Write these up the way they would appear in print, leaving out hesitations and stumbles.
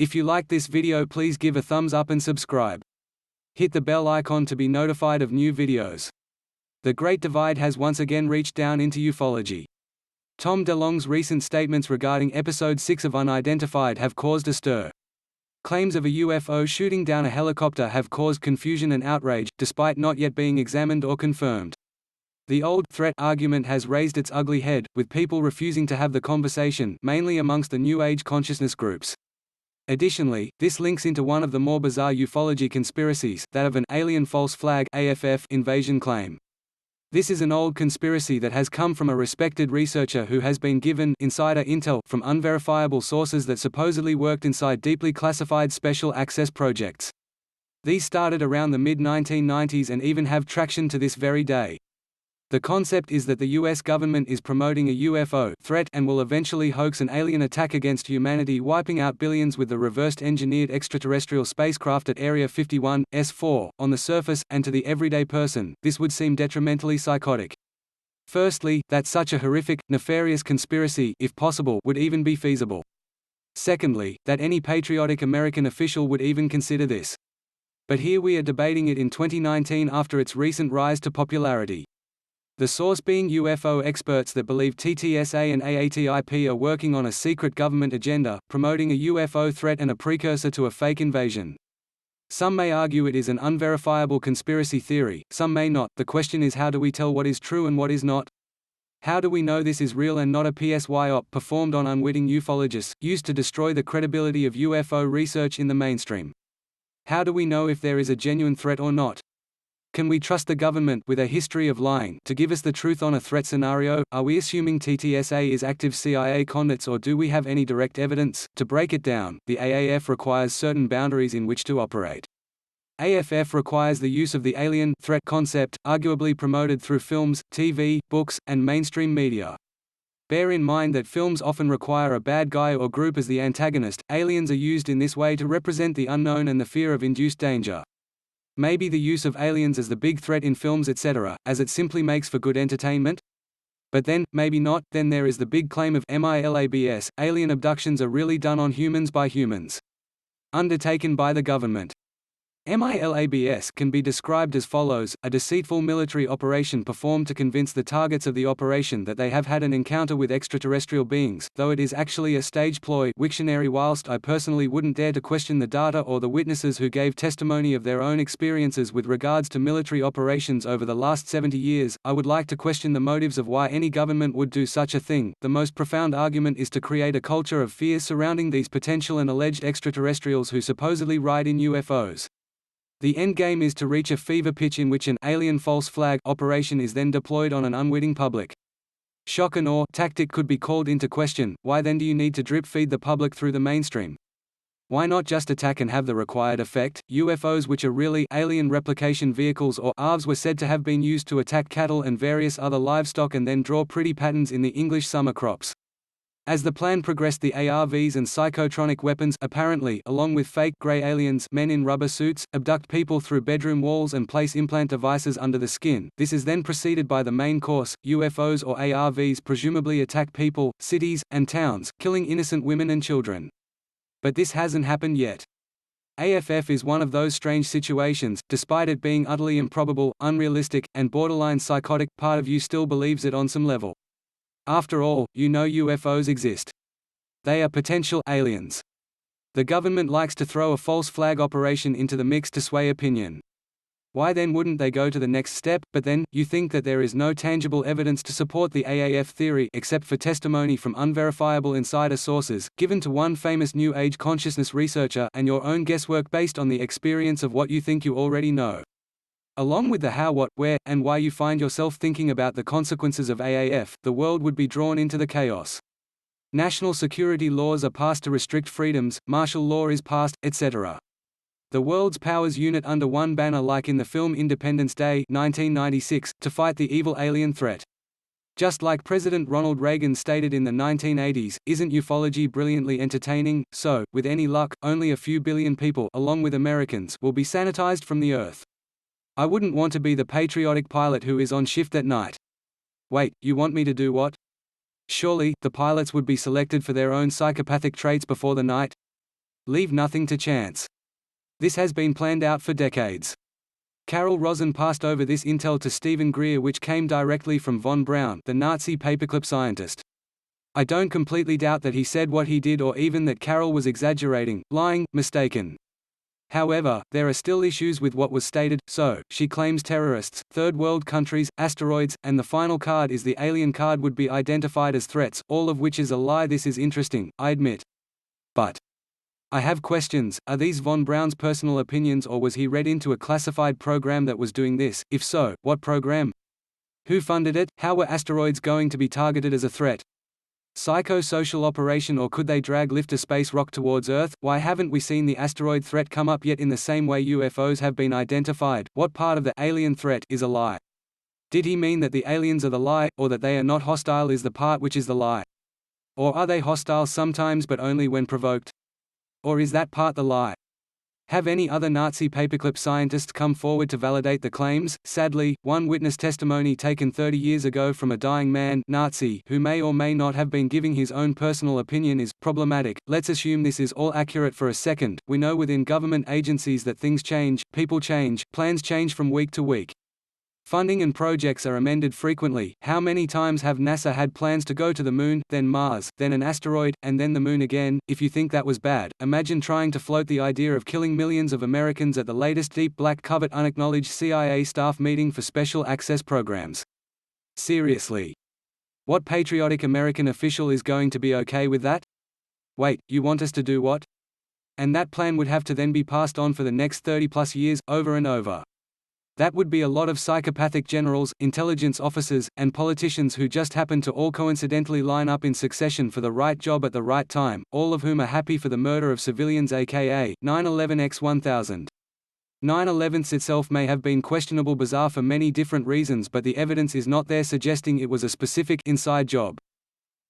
If you like this video, please give a thumbs up and subscribe. Hit the bell icon to be notified of new videos. The Great Divide has once again reached down into ufology. Tom DeLonge's recent statements regarding Episode 6 of Unidentified have caused a stir. Claims of a UFO shooting down a helicopter have caused confusion and outrage, despite not yet being examined or confirmed. The old threat argument has raised its ugly head, with people refusing to have the conversation, mainly amongst the New Age consciousness groups. Additionally, this links into one of the more bizarre ufology conspiracies, that of an alien false flag (AFF) invasion claim. This is an old conspiracy that has come from a respected researcher who has been given insider intel from unverifiable sources that supposedly worked inside deeply classified special access projects. These started around the mid-1990s and even have traction to this very day. The concept is that the US government is promoting a UFO threat and will eventually hoax an alien attack against humanity, wiping out billions with the reversed-engineered extraterrestrial spacecraft at Area 51s4 on the surface, and to the everyday person, this would seem detrimentally psychotic. Firstly, that such a horrific, nefarious conspiracy, if possible, would even be feasible. Secondly, that any patriotic American official would even consider this. But here we are debating it in 2019 after its recent rise to popularity. The source being UFO experts that believe TTSA and AATIP are working on a secret government agenda, promoting a UFO threat and a precursor to a fake invasion. Some may argue it is an unverifiable conspiracy theory, some may not. The question is, how do we tell what is true and what is not? How do we know this is real and not a psyop performed on unwitting ufologists, used to destroy the credibility of UFO research in the mainstream? How do we know if there is a genuine threat or not? Can we trust the government, with a history of lying, to give us the truth on a threat scenario? Are we assuming TTSA is active CIA conduits, or do we have any direct evidence? To break it down, the AAF requires certain boundaries in which to operate. AFF requires the use of the alien threat concept, arguably promoted through films, TV, books, and mainstream media. Bear in mind that films often require a bad guy or group as the antagonist. Aliens are used in this way to represent the unknown and the fear of induced danger. Maybe the use of aliens as the big threat in films etc., as it simply makes for good entertainment? But then, maybe not. Then there is the big claim of MILABS, alien abductions are really done on humans by humans. Undertaken by the government. MILABS can be described as follows: a deceitful military operation performed to convince the targets of the operation that they have had an encounter with extraterrestrial beings, though it is actually a stage ploy. Wiktionary. Whilst I personally wouldn't dare to question the data or the witnesses who gave testimony of their own experiences with regards to military operations over the last 70 years, I would like to question the motives of why any government would do such a thing. The most profound argument is to create a culture of fear surrounding these potential and alleged extraterrestrials who supposedly ride in UFOs. The end game is to reach a fever pitch in which an alien false flag operation is then deployed on an unwitting public. Shock and awe tactic could be called into question. Why then do you need to drip feed the public through the mainstream? Why not just attack and have the required effect? UFOs, which are really alien replication vehicles or ARVs, were said to have been used to attack cattle and various other livestock and then draw pretty patterns in the English summer crops. As the plan progressed, the ARVs and psychotronic weapons apparently, along with fake grey aliens, men in rubber suits, abduct people through bedroom walls and place implant devices under the skin. This is then preceded by the main course. UFOs or ARVs presumably attack people, cities, and towns, killing innocent women and children. But this hasn't happened yet. AFF is one of those strange situations. Despite it being utterly improbable, unrealistic, and borderline psychotic, part of you still believes it on some level. After all, you know UFOs exist. They are potential aliens. The government likes to throw a false flag operation into the mix to sway opinion. Why then wouldn't they go to the next step? But then, you think that there is no tangible evidence to support the AAF theory except for testimony from unverifiable insider sources, given to one famous New Age consciousness researcher, and your own guesswork based on the experience of what you think you already know. Along with the how, what, where, and why you find yourself thinking about the consequences of AAF, the world would be drawn into the chaos. National security laws are passed to restrict freedoms, martial law is passed, etc. The world's powers unite under one banner, like in the film Independence Day 1996, to fight the evil alien threat. Just like President Ronald Reagan stated in the 1980s, isn't ufology brilliantly entertaining? So, with any luck, only a few billion people, along with Americans, will be sanitized from the earth. I wouldn't want to be the patriotic pilot who is on shift at night. Wait, you want me to do what? Surely, the pilots would be selected for their own psychopathic traits before the night? Leave nothing to chance. This has been planned out for decades. Carol Rosin passed over this intel to Stephen Greer, which came directly from von Braun, the Nazi paperclip scientist. I don't completely doubt that he said what he did, or even that Carol was exaggerating, lying, mistaken. However, there are still issues with what was stated, so, she claims terrorists, third world countries, asteroids, and the final card is the alien card would be identified as threats, all of which is a lie. This is interesting, I admit. But I have questions. Are these von Braun's personal opinions, or was he read into a classified program that was doing this? If so, what program? Who funded it? How were asteroids going to be targeted as a threat? Psycho-social operation, or could they lift a space rock towards Earth? Why haven't we seen the asteroid threat come up yet? In the same way UFOs have been identified, what part of the alien threat is a lie? Did he mean that the aliens are the lie, or that they are not hostile is the part which is the lie? Or are they hostile sometimes but only when provoked? Or is that part the lie? Have any other Nazi paperclip scientists come forward to validate the claims? Sadly, one witness testimony taken 30 years ago from a dying man Nazi who may or may not have been giving his own personal opinion is problematic. Let's assume this is all accurate for a second. We know within government agencies that things change, people change, plans change from week to week. Funding and projects are amended frequently. How many times have NASA had plans to go to the Moon, then Mars, then an asteroid, and then the Moon again? If you think that was bad, imagine trying to float the idea of killing millions of Americans at the latest deep black covert unacknowledged CIA staff meeting for special access programs. Seriously. What patriotic American official is going to be okay with that? Wait, you want us to do what? And that plan would have to then be passed on for the next 30+ years, over and over. That would be a lot of psychopathic generals, intelligence officers, and politicians who just happen to all coincidentally line up in succession for the right job at the right time, all of whom are happy for the murder of civilians, aka 9/11x1000. 9/11 itself may have been questionable, bizarre for many different reasons, but the evidence is not there suggesting it was a specific inside job.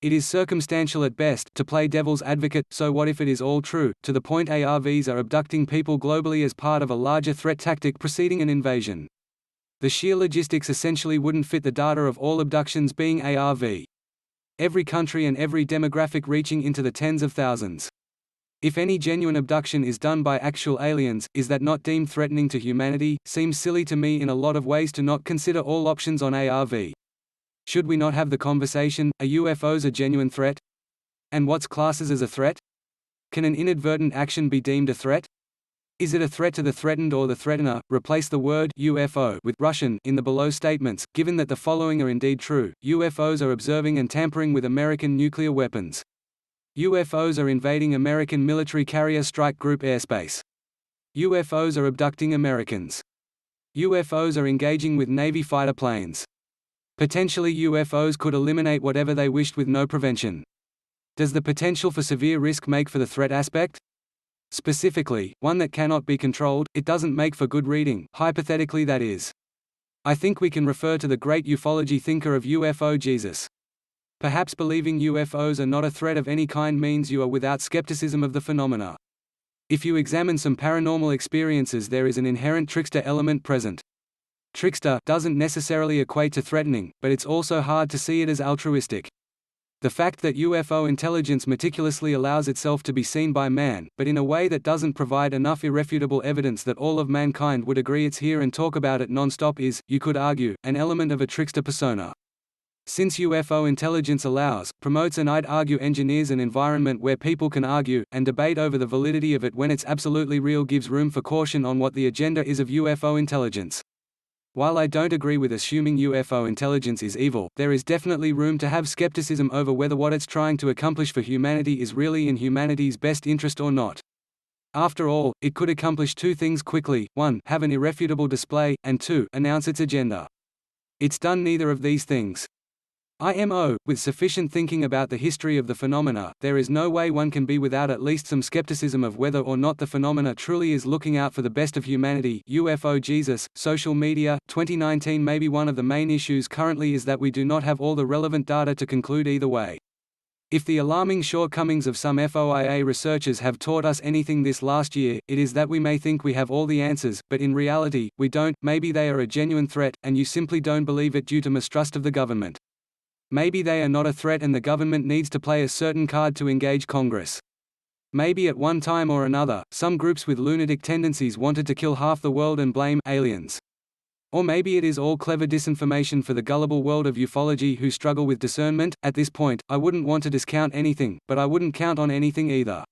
It is circumstantial at best. To play devil's advocate, so what if it is all true, to the point ARVs are abducting people globally as part of a larger threat tactic preceding an invasion? The sheer logistics essentially wouldn't fit the data of all abductions being ARV. Every country and every demographic reaching into the tens of thousands. If any genuine abduction is done by actual aliens, is that not deemed threatening to humanity? Seems silly to me in a lot of ways to not consider all options on ARV. Should we not have the conversation, are UFOs a genuine threat? And what's classes as a threat? Can an inadvertent action be deemed a threat? Is it a threat to the threatened or the threatener? Replace the word UFO with Russian in the below statements. Given that the following are indeed true, UFOs are observing and tampering with American nuclear weapons. UFOs are invading American military carrier strike group airspace. UFOs are abducting Americans. UFOs are engaging with Navy fighter planes. Potentially UFOs could eliminate whatever they wished with no prevention. Does the potential for severe risk make for the threat aspect? Specifically, one that cannot be controlled. It doesn't make for good reading, hypothetically that is. I think we can refer to the great ufology thinker of UFO Jesus. Perhaps believing UFOs are not a threat of any kind means you are without skepticism of the phenomena. If you examine some paranormal experiences, there is an inherent trickster element present. Trickster doesn't necessarily equate to threatening, but it's also hard to see it as altruistic. The fact that UFO intelligence meticulously allows itself to be seen by man, but in a way that doesn't provide enough irrefutable evidence that all of mankind would agree it's here and talk about it non-stop is, you could argue, an element of a trickster persona. Since UFO intelligence allows, promotes and I'd argue engineers an environment where people can argue, and debate over the validity of it when it's absolutely real, gives room for caution on what the agenda is of UFO intelligence. While I don't agree with assuming UFO intelligence is evil, there is definitely room to have skepticism over whether what it's trying to accomplish for humanity is really in humanity's best interest or not. After all, it could accomplish two things quickly: 1, have an irrefutable display, and 2, announce its agenda. It's done neither of these things. IMO, with sufficient thinking about the history of the phenomena, there is no way one can be without at least some skepticism of whether or not the phenomena truly is looking out for the best of humanity. UFO Jesus, social media, 2019. Maybe one of the main issues currently is that we do not have all the relevant data to conclude either way. If the alarming shortcomings of some FOIA researchers have taught us anything this last year, it is that we may think we have all the answers, but in reality, we don't. Maybe they are a genuine threat, and you simply don't believe it due to mistrust of the government. Maybe they are not a threat and the government needs to play a certain card to engage Congress. Maybe at one time or another, some groups with lunatic tendencies wanted to kill half the world and blame aliens. Or maybe it is all clever disinformation for the gullible world of ufology who struggle with discernment. At this point, I wouldn't want to discount anything, but I wouldn't count on anything either.